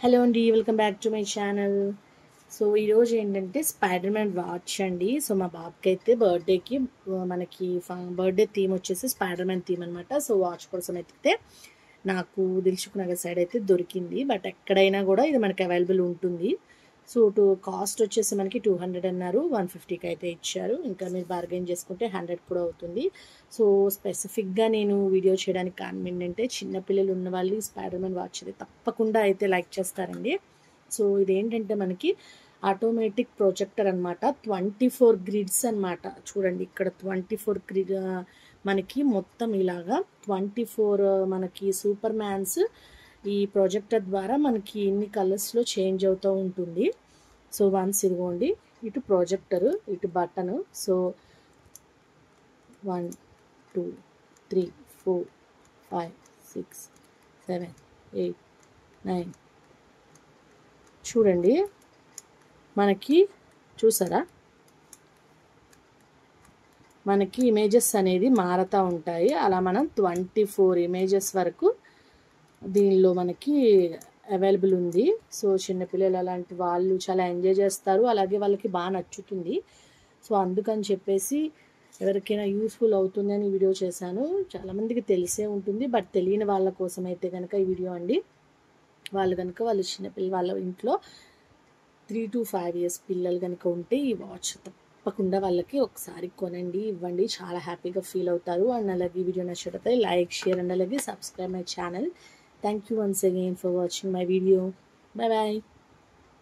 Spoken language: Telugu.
హలో అండి, welcome back to my channel. So ఈరోజు ఏంటంటే స్పైడర్ మ్యాన్ వాచ్ అండి. సో మా బాబుకి అయితే బర్త్డేకి మనకి బర్త్డే థీమ్ వచ్చేసి స్పైడర్ మ్యాన్ థీమ్ అనమాట. సో వాచ్ కోసం అయితే నాకు దిల్సుఖ్ నగర్ సైడ్ అయితే దొరికింది. బట్ ఎక్కడైనా కూడా ఇది మనకి అవైలబుల్ ఉంటుంది. సో కాస్ట్ వచ్చేసి మనకి 200 అన్నారు, 150కి అయితే ఇచ్చారు. ఇంకా మీరు బార్గెన్ చేసుకుంటే 100 కూడా అవుతుంది. సో స్పెసిఫిక్గా నేను వీడియో చేయడానికి కారణం ఏంటంటే చిన్నపిల్లలు ఉన్న వాళ్ళు ఈ స్పైడర్ మ్యాన్ వాచ్ అయితే తప్పకుండా అయితే లైక్ చేస్తారండి. సో ఇదేంటంటే మనకి ఆటోమేటిక్ ప్రొజెక్టర్ అనమాట. 24 గ్రిడ్స్ అనమాట. చూడండి ఇక్కడ 24 గ్రిడ్ మనకి మొత్తం ఇలాగా 24 మనకి సూపర్ మ్యాన్స్ ఈ ప్రొజెక్టర్ ద్వారా మనకి ఇన్ని కలర్స్లో చేంజ్ అవుతూ ఉంటుంది. సో వన్స్ ఇదిగోండి, ఇటు ప్రొజెక్టరు, ఇటు బటను. సో 1 2 3 4 5 6 7 8 9 చూడండి మనకి, చూసారా మనకి ఇమేజెస్ అనేది మారుతూ ఉంటాయి. అలా మనం 24 ఇమేజెస్ వరకు దీనిలో మనకి అవైలబుల్ ఉంది. సో చిన్నపిల్లలు అలాంటి వాళ్ళు చాలా ఎంజాయ్ చేస్తారు, అలాగే వాళ్ళకి బాగా నచ్చుతుంది. సో అందుకని చెప్పేసి ఎవరికైనా యూస్ఫుల్ అవుతుందని వీడియో చేశాను. చాలామందికి తెలిసే ఉంటుంది, బట్ తెలియని వాళ్ళ కోసం అయితే కనుక ఈ వీడియో అండి. వాళ్ళు కనుక వాళ్ళ చిన్నపిల్లలు వాళ్ళ ఇంట్లో 3 to 5 years పిల్లలు కనుక ఉంటే ఈ వాచ్ తప్పకుండా వాళ్ళకి ఒకసారి కొనండి, ఇవ్వండి. చాలా హ్యాపీగా ఫీల్ అవుతారు. అండ్ అలాగే ఈ వీడియో నచ్చితే లైక్, షేర్ అండ్ అలాగే subscribe my channel. Thank you once again for watching my video. Bye bye.